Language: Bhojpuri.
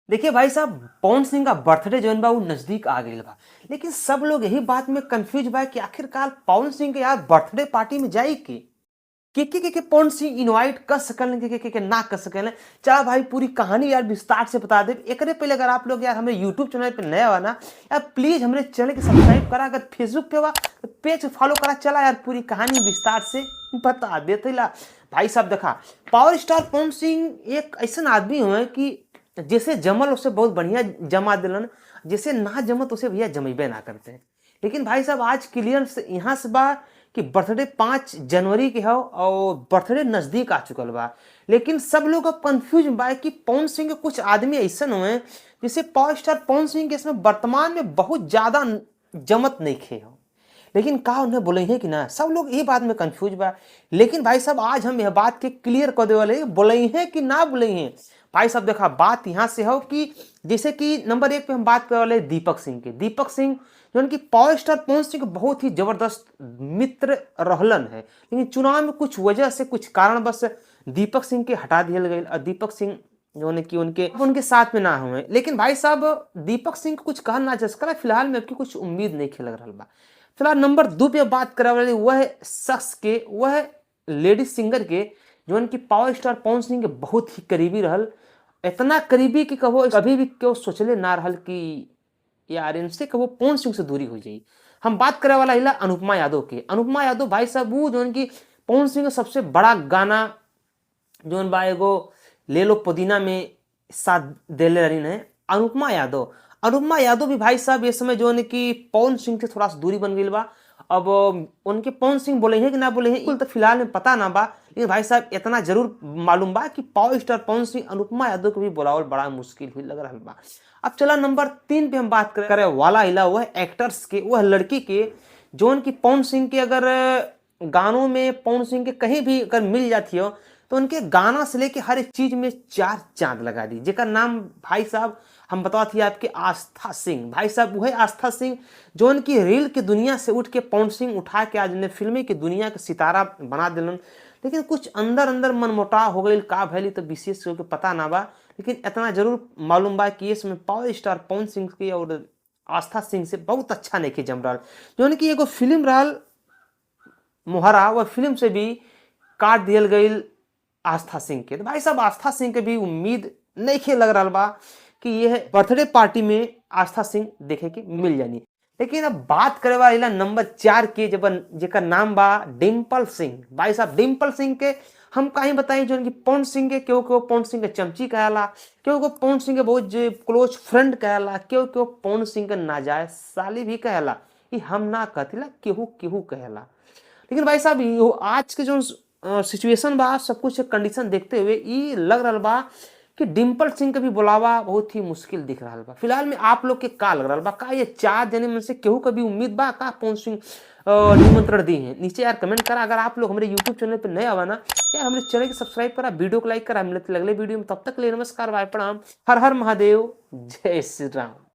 देखिए भाई साहब, पवन सिंह का बर्थडे जो है बा उ नजदीक आ गईल बा। लेकिन सब लोग यही बात में कंफ्यूज बा कि आखिरकार पवन सिंह के यार बर्थडे पार्टी में जाई के पवन सिंह इनवाइट कर सकल के ना कर सकल। चला भाई पूरी कहानी यार विस्तार से बता दे। एकरे पहले अगर आप लोग यार हमारे यूट्यूब चैनल पे नया हो ना, यार प्लीज हमारे चैनल के सब्सक्राइब करा। अगर फेसबुक पे हुआ तो पेज फॉलो करा। चला यार पूरी कहानी विस्तार से बता देते ला। भाई साहब देखा, पावर स्टार पवन सिंह एक ऐसा आदमी हुए कि जैसे जमल उसे बहुत बढ़िया जमा दिलन, जैसे ना जमत उसे भैया जमेबे ना करते हैं। लेकिन भाई साहब आज क्लियर से यहाँ से बा कि बर्थडे 5 जनवरी के हो और बर्थडे नजदीक आ चुकल बा। लेकिन सब लोग अब कंफ्यूज बा कि पवन सिंह के कुछ आदमी ऐसा हुए जैसे पावर स्टार पवन सिंह के इसमें वर्तमान में बहुत ज्यादा जमत नहीं खे हो। लेकिन का उन्हें बोले हैं कि ना, सब लोग ये बात में कंफ्यूज बा। लेकिन भाई साहब आज हम यह बात के क्लियर कर दे वाले बोले हैं कि ना बोले हैं। भाई साहब देखा, बात यहां से हो कि जैसे कि नंबर 1 पे हम बात कर वाले दीपक सिंह के। दीपक सिंह जो उनकी पावर स्टार पवन सिंह के बहुत ही जबरदस्त मित्र रहलन है। लेकिन चुनाव में कुछ वजह से कुछ कारण बस दीपक सिंह के हटा दिया गए और दीपक सिंह जो ने कि उनके उनके साथ में ना हुए। लेकिन भाई साहब दीपक सिंह को कुछ कहना जसकरा फिलहाल में कुछ उम्मीद नहीं खेल रहा बा। फिलहाल नंबर 2 पे बात करे वाली वह शख्स के, वह लेडी सिंगर के जो उनकी पावर स्टार पवन सिंह के बहुत ही करीबी रहल। इतना करीबी कि कहो कभी भी क्यों सोचले ना रहल कि यार इनसे कहो पवन सिंह से दूरी हो जाई। हम बात करे वाला हिला अनुपमा यादव के। अनुपमा यादव भाई साहब वो जो उनकी पवन सिंह का सबसे बड़ा गाना जो बा एगो ले लो पुदीना में साथ देले रही है अनुपमा यादव। अनुपमा यादव भी भाई साहब ये समय जो है कि पवन सिंह से थोड़ा सा दूरी बन गई बा। अब उनके पवन सिंह बोले हैं कि ना बोले हैं तो फिलहाल में पता ना बा। लेकिन भाई साहब इतना जरूर मालूम बा कि पावर स्टार पवन सिंह अनुपमा यादव को भी बुलावल बड़ा मुश्किल हुई लग रहा बा। अब चला नंबर 3 पे हम बात करे वाला हिला वह एक्टर्स के, वह लड़की के जो उनकी पवन सिंह के अगर गानों में पवन सिंह के कहीं भी अगर मिल जाती हो तो उनके गाना से लेके हर एक चीज में 4 चांद लगा दी। जेका नाम भाई साहब हम बता थी आपके आस्था सिंह। भाई साहब वही आस्था सिंह जो उनकी रील की दुनिया से उठ के पवन सिंह उठा के आज ने फिल्मी की दुनिया के सितारा बना दिलन। लेकिन कुछ अंदर अंदर मनमुटाव हो गई का भैली तो विशेष करके पता ना बा। लेकिन इतना जरूर मालूम बा कि इसमें पावर स्टार पवन सिंह के और आस्था सिंह से बहुत अच्छा नहीं जम रहा। जो उनकी एगो फिल्म रहल मोहरा, वह फिल्म से भी काट दियल गई आस्था सिंह के। तो भाई साहब आस्था सिंह के भी उम्मीद नहीं खे लग रहा बा कि यह बर्थडे पार्टी में आस्था सिंह देखे के मिल जानी। लेकिन अब बात करे वाला नंबर 4 के जब जेकर नाम बा डिम्पल सिंह। भाई साहब डिम्पल सिंह के हम कहीं बताई जो कि पवन सिंह के क्यों क्यों पवन सिंह के चमची कहला, क्यों क्यों पवन सिंह के बहुत क्लोज फ्रेंड कहला, क्यों क्यों पवन सिंह के नाजायज साली भी कहला। ये हम ना कहतिला केहू केहू कहला। लेकिन भाई साहब आज के जो सिचुएशन बा सब कुछ कंडीशन देखते हुए ये लग रहा बा कि डिम्पल सिंह का भी बुलावा बहुत ही मुश्किल दिख रहा बा। फिलहाल में आप लोग के का लग रहा बा, का ये 4 जने में से केहू का भी उम्मीद बा का पवन सिंह निमंत्रण दी है? नीचे यार कमेंट करा। अगर आप लोग हमारे यूट्यूब चैनल पर नए आवा ना यार हमारे चैनल को सब्सक्राइब करा, वीडियो को लाइक करा। मिलते अगले वीडियो में, तब तक ले नमस्कार, बाय, प्रणाम, हर हर महादेव, जय श्री राम।